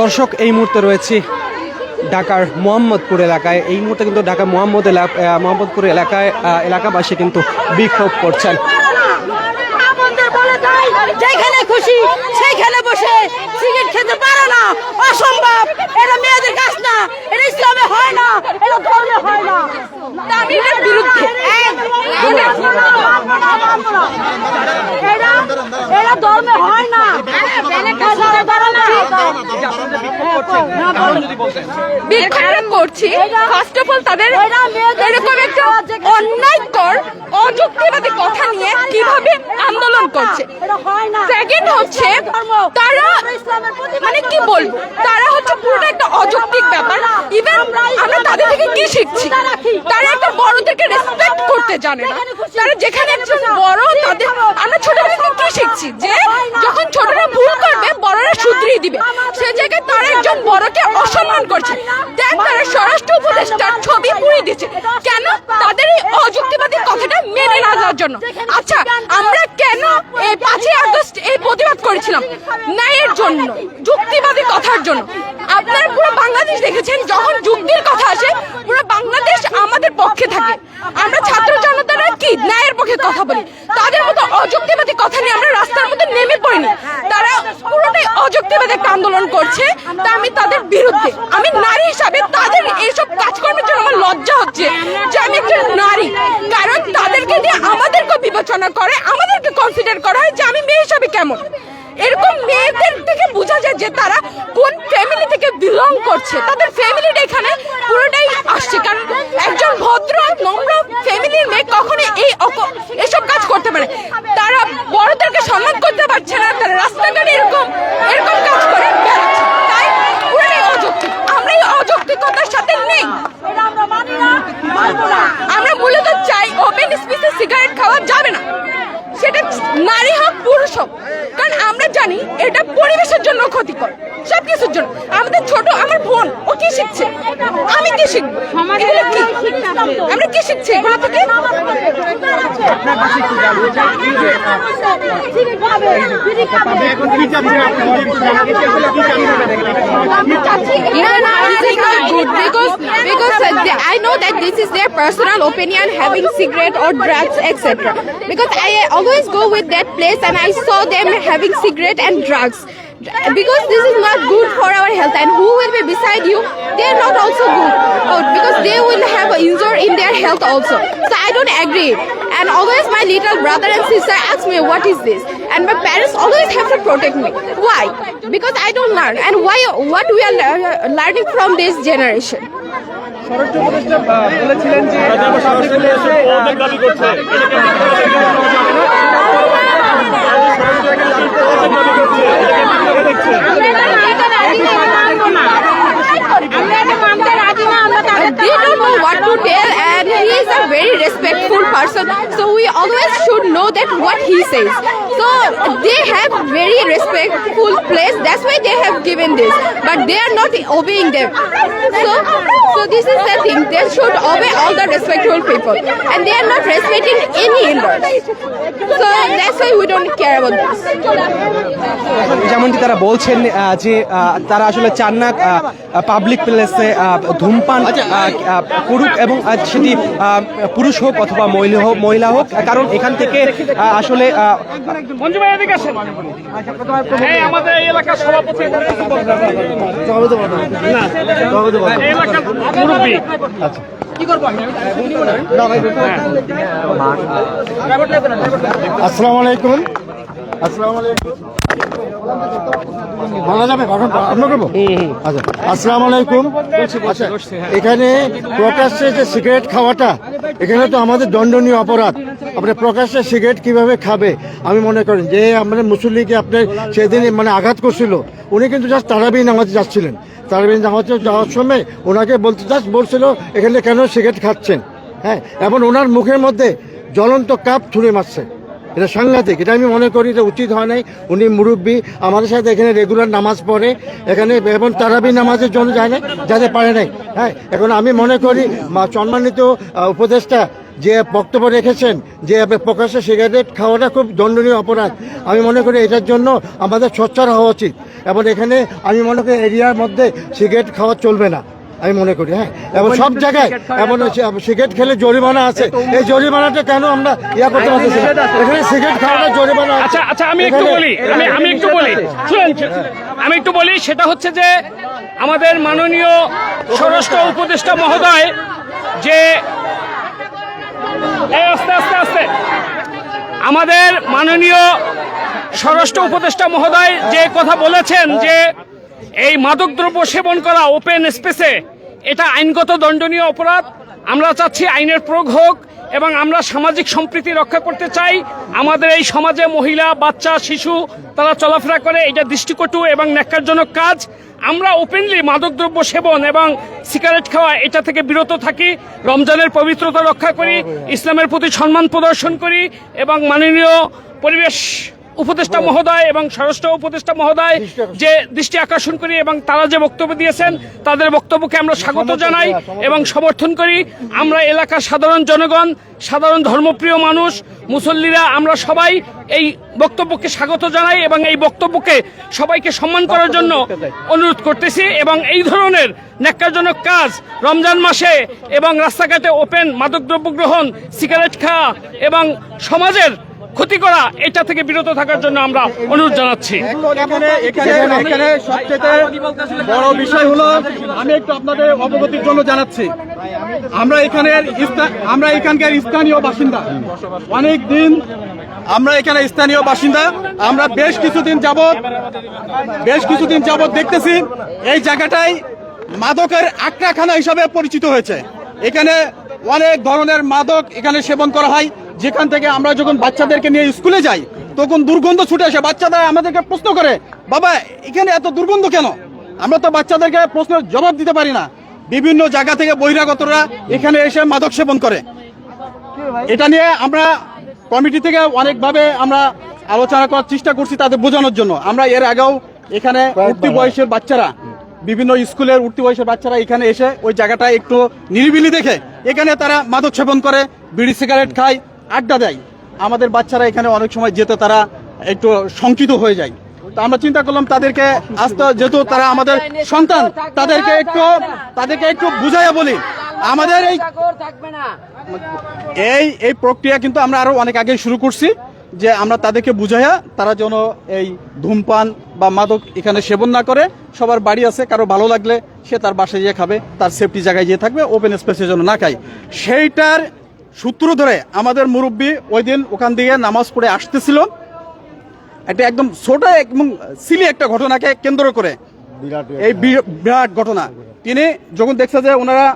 দর্শক এই মুহূর্তে রয়েছে ঢাকার মোহাম্মদপুর এলাকায়। এই মুহূর্তে কিন্তু ঢাকা মোহাম্মদপুর এলাকায় এলাকাবাসী কিন্তু বিক্ষোভ করছেন। যেখানে খুশি সেইখানে বসে সিগারেট খেতে পারে না, অসম্ভব। এটা মেয়েদের কাজ না, এটা ইসলামে হয় না, এটা ধর্মে হয় না। আমি এর বিরুদ্ধে। এটা ধর্মে হয় না। বিক্ষোভ করছি। ফার্স্ট অফ অল তাদের এরকম একটা অন্যায়কর অযুক্তিবাদী কথা নিয়ে কিভাবে আন্দোলন করছে। সেকেন্ড হচ্ছে তারা মানে কি বলবো, তারা হচ্ছে পুরোটা একটা অযৌক্তিক ব্যাপার। ইভেন আমরা তাদের থেকে কি শিখছি, তারা একটা বড়দেরকে রেসপেক্ট করতে জানে না। তারা যেখানে একজন বড়, তাদের আমরা ছোটবেলা থেকে কি শিখছি যে যখন ছোটরা ভুল করবে বড়রা শুধরিয়ে দিবে, সেই জায়গায় তারা একজন বড়কে অসম্মান করছে। দেন তারা স্বরাষ্ট্র উপদেষ্টার ছবি পুড়িয়ে দিচ্ছে কেন? তাদের এই অযুক্তিবাদী কথাটা মেনে না যাওয়ার জন্য। আচ্ছা, আমরা কেন এই 5ই আগস্ট এই প্রতিবাদ করেছিলাম? ন্যায়ের জন্য, যুক্তিবাদী কথার জন্য। আপনারা পুরো বাংলাদেশ দেখেছেন, যখন যুক্তির কথা আসে পুরো বাংলাদেশ আমাদের পক্ষে থাকে। আমরা ছাত্র জনতারা কি ন্যায়ের পক্ষে কথা বলি, তাদের মতো অযুক্তিবাদী কথা নিয়ে আমরা রাস্তার মধ্যে নেমে পড়িনি। তারা পুরোটাই অযুক্তিবাদী একটা আন্দোলন করছে, তা আমি তাদের বিরুদ্ধে। আমি নারী হিসাবে তাদের এইসব কাজকর্মের জন্য আমার লজ্জা হচ্ছে যে আমি একজন নারী, কারণ তাদেরকে দিয়ে আমাদেরকে বিবেচনা করে, আমাদেরকে কনসিডার করা হয় যে আমি মেয়ে হিসাবে কেমন। এরকম মেয়েদের থেকে বোঝা যায় যে তারা কোন ফ্যামিলি থেকে বিলং করছে। তাদের ফ্যামিলিটা এখানে পুরোটাই আসছে, কারণ একজন ভদ্র নম্র ফ্যামিলির মেয়ে কখনো এইসব কাজ করতে পারে। তারা বড়দেরকে সম্মান করতে পারছে না, তারা রাস্তাঘাটে এরকম কাজ করে বেড়াচ্ছে। তাই পুরোটাই অযৌক্তিক। আমরা এই অযৌক্তিকতার সাথে নেই। আমরা মূলত চাই ওপেন স্পেসে সিগারেট খাওয়া যাবে না, সেটা নারী হোক পুরুষ হোক। কারণ আমরা জানি এটা পরিবেশের জন্য ক্ষতিকর, সবকিছুর জন্য। আমাদের ছোট আমার বোন, ও কি শিখছে, আমি কি শিখবো? আমরা কি শিখছি এগুলো থেকে? Because I know that this is their personal opinion, having cigarette or drugs, etc. Because I always go with that place and I saw them having cigarette and drugs. Because this is not good for our health, and who will be beside you, they are not also good, because they will have an injury in their health also. So I don't agree. And always my little brother and sister ask me what is this, and my parents always have to protect me. Why? Because I don't learn. And what we are learning from this generation. স্বরাষ্ট্র উপদেষ্টা বলেছিলেন যে they don't know what to tell, and he is a very respectful person, so we always should know that what he says. So they have very respectful place, that's why they have given this, but they are not obeying them. So this is the thing, they should obey all the respectful people, and they are not respecting any elders. So that's why we don't care about this. যেমনটি তারা বলছেন যে তারা আসলে চান না public প্লেসে ধূমপান করুক, এবং সেটি পুরুষ হোক অথবা মহিলা হোক, কারণ এখান থেকে আসলে আমাদের এলাকার সভাপতি আসসালামু আলাইকুম। আসসালামু আলাইকুম। বলা যাবে আপনার করবো? আচ্ছা, আসসালামু আলাইকুম। আচ্ছা, এখানে প্রকাশ্যে যে সিগারেট খাওয়াটা, এখানে তো আমাদের দণ্ডনীয় অপরাধ। আপনি প্রকাশ্যে সিগারেট কিভাবে খাবে? আমি মনে করেন যে আমাদের মুসল্লিকে আপনার সেদিন মানে আঘাত করছিল, উনি কিন্তু জাস্ট তারাবি নামাজে যাচ্ছিলেন। তারাবি নামাজে যাওয়ার সময় ওনাকে বলছিল এখানে কেন সিগারেট খাচ্ছেন, হ্যাঁ, এবং ওনার মুখের মধ্যে জ্বলন্ত কাপ ছুঁড়ে মারছে। এটা সাংঘাতিক। এটা আমি মনে করি এটা উচিত হয় নাই। উনি মুরব্বী, আমাদের সাথে এখানে রেগুলার নামাজ পড়ে এখানে, এবং তারাবি নামাজের জন্য যায় না, যাতে পারে নাই। হ্যাঁ, এখন আমি মনে করি সম্মানিত উপদেষ্টা যে বক্তব্য রেখেছেন যে প্রকাশ্যে সিগারেট খাওয়াটা খুব দণ্ডনীয় অপরাধ। আমি মনে করি এটার জন্য আমাদের সোচ্চার হওয়া উচিত এবং এখানে আমি মনে করি এরিয়ার মধ্যে সিগারেট খাওয়া চলবে না আমি মনে করি। হ্যাঁ, এবং সব জায়গায় এমন সিগারেট খেলে জরিমানা আছে, এই জরিমানাটা কেন আমরা ইয়া করতে পারতেছি না? এখানে সিগারেট খাওয়াটা জরিমানা আছে। আচ্ছা আচ্ছা, আমি একটু বলি, আমি একটু বলি, শুনুন, আমি একটু বলি। সেটা হচ্ছে যে আমাদের মাননীয় স্বরাষ্ট্র উপদেষ্টা মহোদয় যে আস্তে আস্তে আস্তে আমাদের মাননীয় স্বরাষ্ট্র উপদেষ্টা মহোদয় যে কথা বলেছেন যে এই মাদকদ্রব্য সেবন করা ওপেন স্পেসে এটা আইনগত দণ্ডনীয় অপরাধ। আমরা চাচ্ছি আইনের প্রয়োগ হোক এবং আমরা সামাজিক সম্প্রীতি রক্ষা করতে চাই। আমাদের এই সমাজে মহিলা, বাচ্চা, শিশু তারা চলাফেরা করে, এটা দৃষ্টিকটু এবং ন্যাক্কারজনক কাজ। আমরা ওপেনলি মাদকদ্রব্য সেবন এবং সিগারেট খাওয়া এটা থেকে বিরত থাকি, রমজানের পবিত্রতা রক্ষা করি, ইসলামের প্রতি সম্মান প্রদর্শন করি এবং মাননীয় পরিবেশ উপদেষ্টা মহোদয় এবং স্বরাষ্ট্র উপদেষ্টা মহোদয় যে দৃষ্টি আকর্ষণ করি এবং তারা যে বক্তব্য দিয়েছেন তাদের বক্তব্যকে আমরা স্বাগত জানাই এবং সমর্থন করি। আমরা এলাকার সাধারণ জনগণ, সাধারণ ধর্মপ্রিয় মানুষ, মুসল্লিরা আমরা সবাই এই বক্তব্যকে স্বাগত জানাই এবং এই বক্তব্যকে সবাইকে সম্মান করার জন্য অনুরোধ করতেছি। এবং এই ধরনের ন্যাক্কারজনক কাজ রমজান মাসে এবং রাস্তাঘাটে ওপেন মাদকদ্রব্য গ্রহণ, সিগারেট খাওয়া এবং সমাজের ক্ষতি করা এটা থেকে বিরত থাকার জন্য আমরা অনুরোধ জানাচ্ছি। এখানে সবচেয়ে বড় বিষয় হলো, আমি একটু আপনাদের অবগতির জন্য জানাচ্ছি, আমরা এখানকার স্থানীয় বাসিন্দা, অনেক দিন আমরা এখানে স্থানীয় বাসিন্দা। আমরা বেশ কিছুদিন যাবত দেখতেছি এই জায়গাটাই মাদকের আখড়াখানা হিসাবে পরিচিত হয়েছে। এখানে অনেক ধরনের মাদক এখানে সেবন করা হয়। যেখান থেকে আমরা যখন বাচ্চাদেরকে নিয়ে স্কুলে যাই তখন দুর্গন্ধ ছুটে আসে। বাচ্চারা আমাদেরকে প্রশ্ন করে, বাবা এখানে এত দুর্গন্ধ কেন? আমরা তো বাচ্চাদেরকে প্রশ্নের জবাব দিতে পারি না। বিভিন্ন জায়গা থেকে বহিরাগতরা এখানে এসে মাদক সেবন করে। এটা নিয়ে আমরা কমিটি থেকে অনেকভাবে আমরা আলোচনা করার চেষ্টা করছি তাদের বোঝানোর জন্য। আমরা এর আগেও এখানে উঠতি বয়সের বাচ্চারা, বিভিন্ন স্কুলের উঠতি বয়সের বাচ্চারা এখানে এসে ওই জায়গাটা একটু নিরিবিলি দেখে এখানে তারা মাদক সেবন করে, বিড়ি সিগারেট খায়, আড্ডা দেয়। আমাদের বাচ্চারা এখানে অনেক সময় যেতে তারা একটু শঙ্কিত হয়ে যায়। তো আমরা চিন্তা করলাম তাদেরকে আস্তে, যেহেতু তারা আমাদের সন্তান, তাদেরকে একটু বুঝাইয়া বলি। আমাদের এই প্রক্রিয়া কিন্তু আমরা আরো অনেক আগে শুরু করছি, যে আমরা তাদেরকে বুঝাইয়া তারা যেন এই ধূমপান বা মাদক এখানে সেবন না করে। সবার বাড়ি আছে, কারো ভালো লাগলে সে তার বাসায় গিয়ে খাবে, তার সেফটি জায়গায় গিয়ে থাকবে, ওপেন স্পেসের জন্য না খায়। সেইটার সূত্র ধরে আমাদের মুরব্বী ওই দিন ওখান দিয়ে নামাজ পড়ে আসতেছিল। এটা একদম ছোট এবং সিলি একটা ঘটনাকে কেন্দ্র করে, এই বিরাট ঘটনা। তিনি যখন দেখছে যে ওনারা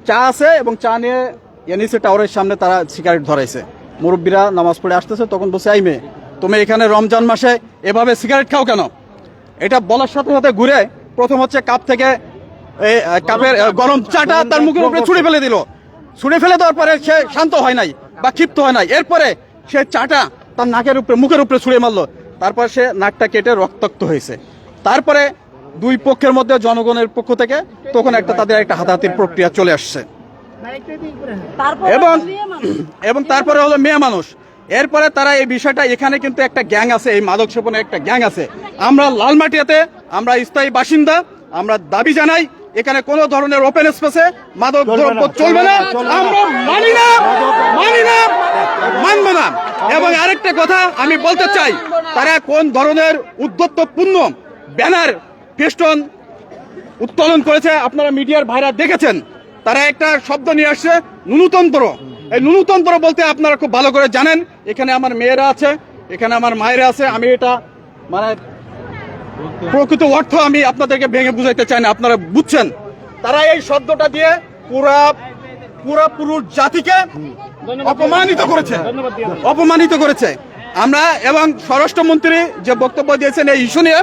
চা আছে এবং চা নিয়ে এনএসি টাওয়ারের সামনে তারা সিগারেট ধরাইছে, মুরব্বীরা নামাজ পড়ে আসতেছে, তখন বলছে, এই মেয়ে তুমি এখানে রমজান মাসে এভাবে সিগারেট খাও কেন? এটা বলার সাথে সাথে ঘুরে প্রথম হচ্ছে কাপ থেকে কাপের গরম চাটা তার মুখের উপরে ছুঁড়ে ফেলে দিল। ছুঁড়ে ফেলে দেওয়ার পরে সে শান্ত হয় নাই বা ক্ষিপ্ত হয় নাই, এরপরে সে চাটা তার নাকের উপরে, মুখের উপরে ছুঁড়ে মারলো। তারপর সে নাকটা কেটে রক্তাক্ত হয়েছে। তারপরে দুই পক্ষের মধ্যে জনগণের পক্ষ থেকে তখন তাদের একটা হাতাহাতির প্রক্রিয়া চলে আসছে। এবং তারপরে হলো মেয়ে মানুষ। এরপরে তারা এই বিষয়টা, এখানে কিন্তু একটা গ্যাং আছে, এই মাদক সেবনের একটা গ্যাং আছে। আমরা লালমাটিয়াতে আমরা স্থায়ী বাসিন্দা, আমরা দাবি জানাই এখানে কোনো ধরনের ওপেন স্পেসে মাদক দ্রব্য চলবে না। আমরা মানি না, মানব না। এবং আরেকটা কথা আমি বলতে চাই, তারা কোন ধরনের উদ্ধত্তপূর্ণ ব্যানার, ফেস্টন উত্তোলন করেছে আপনারা মিডিয়ার ভাইরা দেখেছেন। তারা একটা শব্দ নিয়ে আসছে, নুনুতন্ত্র। এই নুনুতন্ত্র বলতে আপনারা খুব ভালো করে জানেন। এখানে আমার মেয়েরা আছে, এখানে আমার মায়েরা আছে। আমি এটা মানে প্রকৃত অর্থ আমি আপনাদেরকে ভেঙে বুঝাইতে চাই না, আপনারা বুঝছেন। তারা এই শব্দটা দিয়ে পুরা পুরুষ জাতিকে অপমানিত করেছে। আমরা এবং স্বরাষ্ট্রমন্ত্রী যে বক্তব্য দিয়েছেন এই ইস্যু নিয়ে,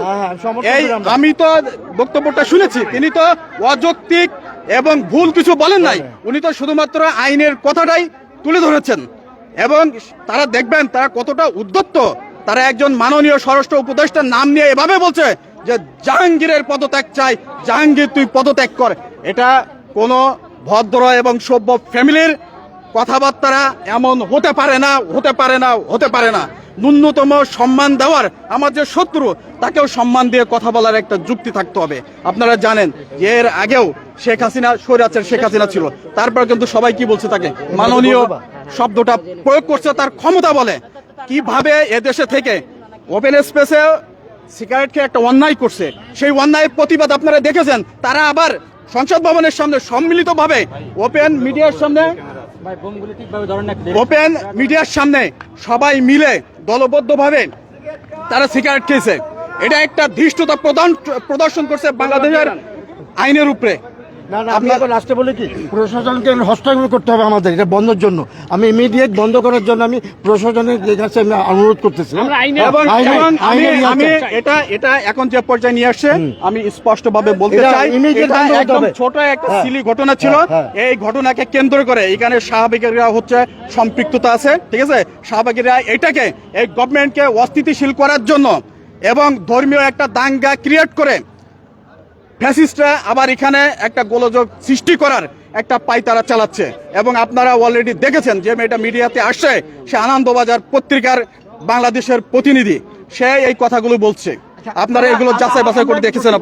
আমি তো বক্তব্যটা শুনেছি, তিনি তো অযৌক্তিক এবং ভুল কিছু বলেন নাই। উনি তো শুধুমাত্র আইনের কথাটাই তুলে ধরেছেন। এবং তারা দেখবেন তারা কতটা উদ্যত্ত। তারা একজন মাননীয় স্বরাষ্ট্র উপদেষ্টার নাম নিয়ে এভাবে বলছে যে জাহাঙ্গীরের পদত্যাগ চাই, জাহাঙ্গীর তুই পদত্যাগ কর। এটা কোনো ভদ্র এবং সভ্য ফ্যামিলির কথাবার্তা এমন হতে পারে না, হতে পারে না, হতে পারে না। ন্যূনতম সম্মান দেওয়ার আমার যে শত্রু তাকেও সম্মান দিয়ে কথা বলার একটা যুক্তি থাকতে হবে। আপনারা জানেন যে এর আগেও শেখ হাসিনা স্বৈরাচার শেখ হাসিনা ছিল, তারপর কিন্তু সবাই কি বলছে তাকে মাননীয় শব্দটা প্রয়োগ করছে তার ক্ষমতা বলে। কিভাবে এদেশে থেকে ওপেন স্পেসে সিগারেটকে একটা অন্যায় করছে, সেই অন্যায়ের প্রতিবাদ আপনারা দেখেছেন। তারা আবার সংসদ ভবনের সামনে সম্মিলিতভাবে ওপেন মিডিয়ার সামনে সবাই মিলে দলবদ্ধভাবে তারা সিগারেট খেয়েছে। এটা একটা ধৃষ্টতা প্রদর্শন করছে বাংলাদেশের আইনের উপরে। না না, আমি এখন লাস্টে বলি কি, প্রশাসনকে হস্তক্ষেপ করতে হবে আমাদের এটা বন্ধের জন্য। আমি ইমিডিয়েট বন্ধ করার জন্য আমি প্রশাসনের কাছে আমি অনুরোধ করতেছি। এবং আমি এটা এখন যে পর্যায়ে নিয়ে আসছে আমি স্পষ্টভাবে বলতে চাই, এটা একদম ছোট একটা সিলি ঘটনা ছিল। এই ঘটনাকে কেন্দ্র করে এখানে শাহবাগীরা হচ্ছে সম্পৃক্ততা আছে, ঠিক আছে। শাহবাগীরা এটাকে এই গভর্নমেন্টকে অস্থিতিশীল করার জন্য এবং ধর্মীয় একটা দাঙ্গা ক্রিয়েট করে ফ্যাসিস্টরা আবার এখানে একটা গোলযোগ সৃষ্টি করার একটা পায়তারা চালাচ্ছে। এবং আপনারা অলরেডি দেখেছেন যে এটা মিডিয়াতে আসছে, সে আনন্দবাজার পত্রিকার বাংলাদেশের প্রতিনিধি, সে এই কথাগুলো বলছে। আপনারা এগুলো যাচাই বাছাই করে দেখেছেন।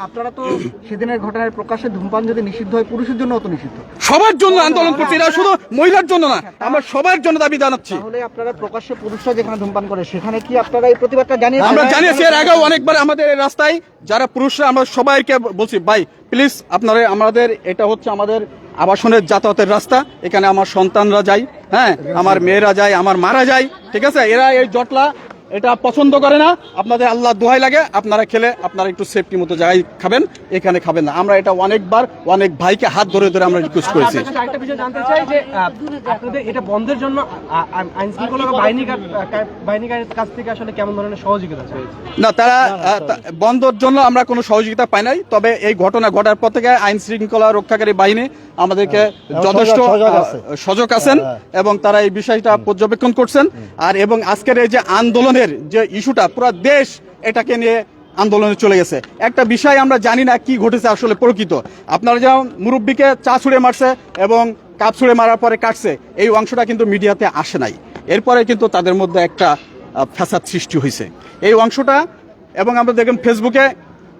আপনারা তো সেদিনের ঘটনার প্রকাশ্যে ধূমপান যদি নিষিদ্ধ হয়, পুরুষের জন্য অত নিষিদ্ধ, সবার জন্য আন্দোলন করছি, এটা শুধু মহিলার জন্য না, আমরা সবার জন্য দাবি জানাচ্ছি। তাহলে আপনারা প্রকাশ্যে পুরুষরা যেখানে ধূমপান করে সেখানে কি আপনারা এই প্রতিবাদটা জানিয়েছেন? আমরা জানিয়েছি এর আগেও অনেকবার আমাদের এই রাস্তায় যারা পুরুষরা, আমরা সবাইকে বলছি ভাই প্লিজ আপনারা, আমাদের এটা হচ্ছে আমাদের আবাসনের যাতায়াতের রাস্তা, এখানে আমার সন্তানরা যায়, হ্যাঁ আমার মেয়েরা যায়, আমার মারা যায়, ঠিক আছে। এরা এই জটলা এটা পছন্দ করে না। আপনাদের আল্লাহ দোহাই লাগে, আপনারা খেলে আপনারা একটু সেফটি মতো জায়গায় খাবেন, এখানে খাবেন না। আমরা এটা অনেকবার অনেক ভাইকে হাত ধরে ধরে আমরা রিকোয়েস্ট করেছি। একটা বিষয় জানতে চাই যে আপনাদের এটা বন্ধের জন্য আইন শৃঙ্খলা বাহিনীর কাছ থেকে আসলে কেমন ধরনের সহযোগিতা পেয়েছে? না, তারা বন্ধের জন্য আমরা কোনো সহযোগিতা পাই নাই। তবে এই ঘটনা ঘটার পর থেকে আইন শৃঙ্খলা রক্ষাকারী বাহিনী আমাদেরকে যথেষ্ট সজাগ আছেন এবং তারা এই বিষয়টা পর্যবেক্ষণ করছেন। আর এবং আজকের এই যে আন্দোলনের যে ইস্যুটা, পুরো দেশ এটাকে নিয়ে আন্দোলনে চলে গেছে। একটা বিষয় আমরা জানি না কি ঘটেছে আসলে প্রকৃত। আপনারা যেমন মুরব্বীকে চা ছুঁড়ে মারছে এবং কাপ ছুঁড়ে মারার পরে কাটছে, এই অংশটা কিন্তু মিডিয়াতে আসে নাই। এরপরে কিন্তু তাদের মধ্যে একটা ফ্যাসাদ সৃষ্টি হয়েছে এই অংশটা। এবং আমরা দেখেন ফেসবুকে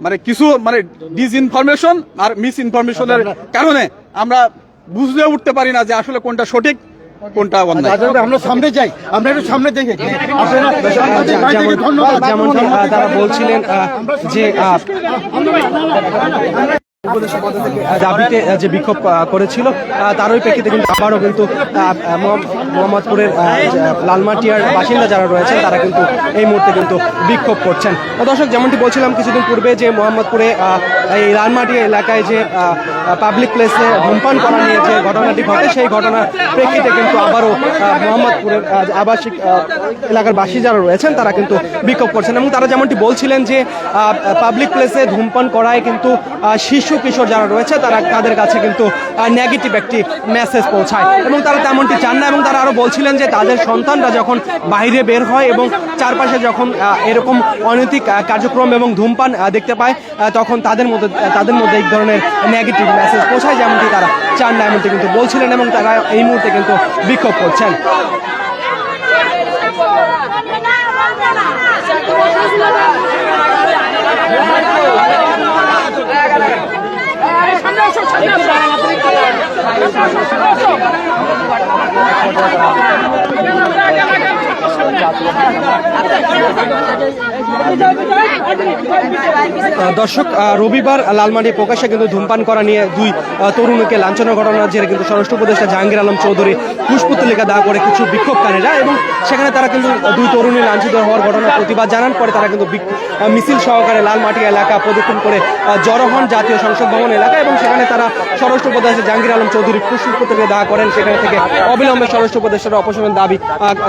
মানে কিছু মানে ডিসইনফরমেশন আর মিস ইনফরমেশনের কারণে আমরা বুঝতে উঠতে পারি না যে আসলে কোনটা সঠিক কোনটা অন্যায়। আমরা সামনে যাই, আমরা একটু সামনে দেখি। যেমনটি তারা বলছিলেন যে দাবিতে যে বিক্ষোভ করেছিল তারই প্রেক্ষিতে কিন্তু আবারও কিন্তু মোহাম্মদপুরের লালমাটিয়ার বাসিন্দা যারা রয়েছেন তারা কিন্তু এই মুহূর্তে কিন্তু বিক্ষোভ করছেন। দর্শক, যেমনটি বলছিলাম কিছুদিন পূর্বে যে মোহাম্মদপুরে এই লালমাটিয়া এলাকায় যে পাবলিক প্লেসে ধূমপান করা নিয়ে যে ঘটনাটি ঘটে, সেই ঘটনার প্রেক্ষিতে কিন্তু আবারও মোহাম্মদপুরের আবাসিক এলাকার বাসী যারা রয়েছেন তারা কিন্তু বিক্ষোভ করছেন। এবং তারা যেমনটি বলছিলেন যে পাবলিক প্লেসে ধূমপান করায় কিন্তু শিশু কিশোর যারা রয়েছে তাদের কাছে কিন্তু নেগেটিভ একটি মেসেজ পৌঁছায় এবং তারা তেমনটি চান না। এবং তারা আরো বলছিলেন যে তাদের সন্তানরা যখন বাইরে বের হয় এবং চারপাশে যখন এরকম অনৈতিক কার্যক্রম এবং ধূমপান দেখতে পায়, তখন তাদের মধ্যে এই ধরনের নেগেটিভ মেসেজ পৌঁছায়, যেমনটি তারা চান না এমনটি কিন্তু বলছিলেন। এবং তারা এই মুহূর্তে কিন্তু বিক্ষোভ করছেন। দর্শক, রবিবার লালমাটিয়া প্রকাশ্যে কিন্তু ধূমপান করা নিয়ে দুই তরুণীকে লাঞ্ছনার ঘটনার জেরে কিন্তু স্বরাষ্ট্র উপদেষ্টা জাহাঙ্গীর আলম চৌধুরী পুষ্পতলিকা দাহ করে কিছু বিক্ষোভকারীরা, এবং সেখানে তারা কিন্তু দুই তরুণী লাঞ্ছিত হওয়ার ঘটনার প্রতিবাদ জানান। পরে তারা কিন্তু মিছিল সহকারে লালমাটিয়া এলাকা প্রদক্ষিণ করে জড়ো হন জাতীয় সংসদ ভবন এলাকা, এবং সেখানে তারা স্বরাষ্ট্র উপদেষ্টা জাহাঙ্গীর আলম চৌধুরী পুষ্পতলিকা দাহ করেন। সেখানে থেকে অবিলম্বে স্বরাষ্ট্র উপদেষ্টার অপসারণ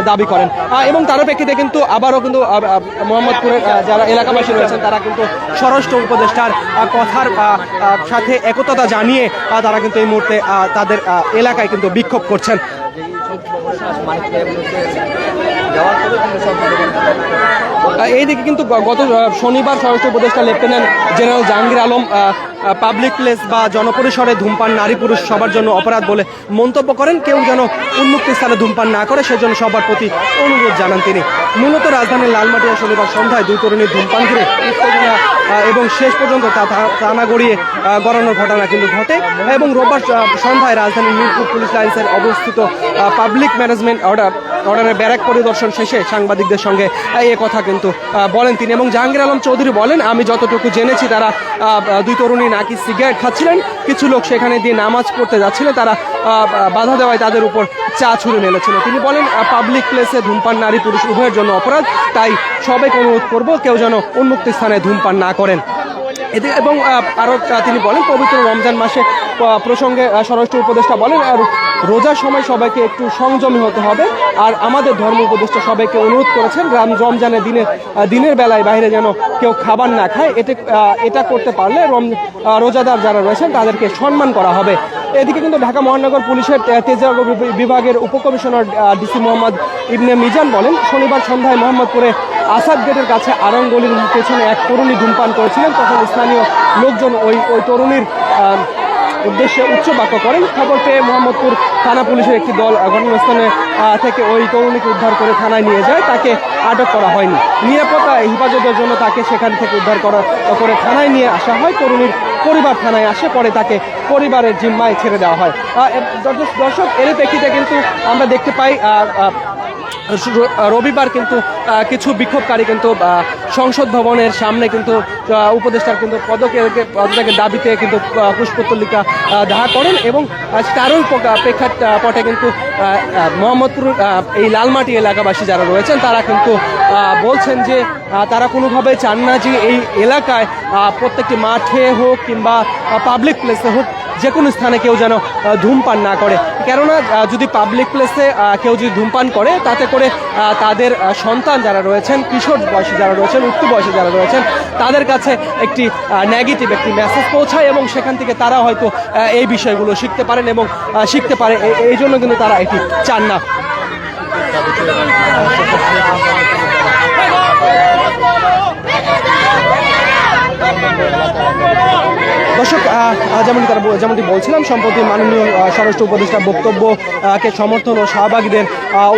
দাবি করেন। এবং তার প্রেক্ষিতে কিন্তু আবারও কিন্তু মোহাম্মদপুরের যারা এলাকাবাসী রয়েছেন তারা কিন্তু স্বরাষ্ট্র উপদেষ্টার কথার সাথে একতা জানিয়ে তারা কিন্তু এই মুহূর্তে তাদের এলাকায় কিন্তু বিক্ষোভ করছেন। এইদিকে কিন্তু গত শনিবার স্বরাষ্ট্র উপদেষ্টা lieutenant general Jahangir Alam public place বা জনপরিসরে ধূমপান নারী পুরুষ সবার জন্য অপরাধ বলে মন্তব্য করেন। কেউ যেন উন্মুক্ত স্থানে ধূমপান না করে সেজন্য সবার প্রতি অনুরোধ জানান তিনি। মূলত রাজধানীর লালমাটিয়া শনিবার সন্ধ্যায় দুই তরুণীর ধূমপান ঘিরে উত্তেজনা এবং শেষ পর্যন্ত টানা গড়িয়ে গড়ানোর ঘটনা কিন্তু ঘটে এবং রোববার সন্ধ্যায় রাজধানীর মিরপুর পুলিশ লাইন্সের অবস্থিত পাবলিক ম্যানেজমেন্ট অর্ডারের ব্যারাক পরিদর্শন শেষে সাংবাদিকদের সঙ্গে এ কথা কিন্তু বলেন তিনি। এবং জাহাঙ্গীর আলম চৌধুরী বলেন, আমি যতটুকু জেনেছি তারা দুই তরুণী নাকি সিগারেট খাচ্ছিলেন, কিছু লোক সেখানে দিয়ে নামাজ পড়তে যাচ্ছিলেন, তারা বাধা দেওয়ায় তাদের উপর চা ছুঁড়ে মেরেছিল। তিনি বলেন, পাবলিক প্লেসে ধূমপান নারী পুরুষ উভয়ের জন্য অপরাধ, তাই সবাইকে অনুরোধ করব কেউ যেন উন্মুক্ত স্থানে ধূমপান না করেন। এবং আরও তিনি বলেন, পবিত্র রমজান মাসে প্রসঙ্গে স্বরাষ্ট্র উপদেষ্টা বলেন, আর রোজার সময় সবাইকে একটু সংযমী হতে হবে। আর আমাদের ধর্ম উপদেষ্টা সবাইকে অনুরোধ করেছেন রমজানের দিনের বেলায় বাইরে যেন কেউ খাবার না খায়। এটা করতে পারলে রোজাদার যারা রয়েছেন তাদেরকে সম্মান করা হবে। এদিকে কিন্তু ঢাকা মহানগর পুলিশের তেজগাঁও বিভাগের উপকমিশনার ডিসি মোহাম্মদ ইবনে মিজান বলেন, শনিবার সন্ধ্যায় মোহাম্মদপুরে আসাদ গেটের কাছে আরঙ্গলির পেছনে এক তরুণী ধূমপান করেছিলেন। তখন স্থানীয় লোকজন ওই তরুণীর উদ্দেশ্যে উচ্চ বাক্য করেন। খবর পেয়ে মোহাম্মদপুর থানা পুলিশের একটি দল ঘটনাস্থানে থেকে ওই তরুণীকে উদ্ধার করে থানায় নিয়ে যায়। তাকে আটক করা হয়নি। নিরাপত্তা হেফাজতের জন্য তাকে সেখান থেকে উদ্ধার করে থানায় নিয়ে আসা হয়। তরুণীর পরিবার থানায় আসে, পরে তাকে পরিবারের জিম্মায় ছেড়ে দেওয়া হয়। দর্শক, এর প্রেক্ষিতে কিন্তু আমরা দেখতে পাই রবিবার কিন্তু কিছু বিক্ষোভকারী কিন্তু সংসদ ভবনের সামনে কিন্তু উপদেষ্টার কিন্তু পদত্যাগের দাবিতে কিন্তু পুষ্পতল্লিকা দাহ করেন এবং তারই প্রেক্ষাপটে কিন্তু মোহাম্মদপুর এই লালমাটি এলাকাবাসী যারা রয়েছেন তারা কিন্তু বলছেন যে তারা কোনোভাবে চান না যে এই এলাকায় প্রত্যেকটি মাঠে হোক কিংবা পাবলিক প্লেসে হোক যে কোনো স্থানে কেউ যেন ধূমপান না করে। কেননা যদি পাবলিক প্লেসে কেউ যদি ধূমপান করে তাতে করে তাদের সন্তান যারা রয়েছেন, কিশোর বয়সী যারা রয়েছেন, উচ্চ বয়সী যারা রয়েছেন তাদের কাছে একটি নেগেটিভ একটি মেসেজ পৌঁছায় এবং সেখান থেকে তারা হয়তো এই বিষয়গুলো শিখতে পারেন এবং শিখতে পারে। এই জন্য কিন্তু তারা এটি চান না। দর্শক, যেমনটি বলছিলাম, সম্প্রতি মাননীয় স্বরাষ্ট্র উপদেষ্টার বক্তব্যকে সমর্থন ও সহভাগীদের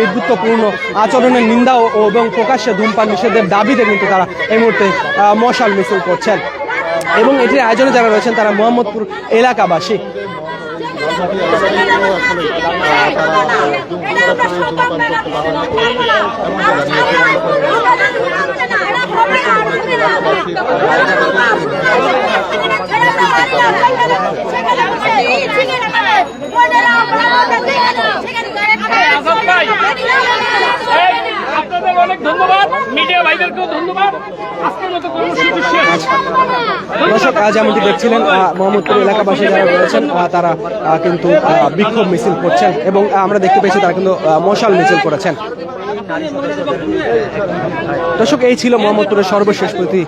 উদ্বুদ্ধপূর্ণ আচরণের নিন্দা এবং প্রকাশ্যে ধূমপান নিষেধের দাবিতে কিন্তু তারা এই মুহূর্তে মশাল মিছিল করছেন এবং এটির আয়োজনে যারা রয়েছেন তারা মোহাম্মদপুর এলাকাবাসী। আপনাদের অনেক ধন্যবাদ, মিডিয়া ভাইদেরকেও ধন্যবাদ। আজকের মতো কর্মসূচি শেষ। দর্শক, যেমনটি দেখছিলেন মোহাম্মদপুর এলাকাবাসী যারা রয়েছেন তারা কিন্তু বিক্ষোভ মিছিল করছেন এবং আমরা দেখতে পেয়েছি তারা কিন্তু মশাল মিছিল করেছেন। দর্শক, এই ছিল মোহাম্মদপুরের সর্বশেষ প্রতি।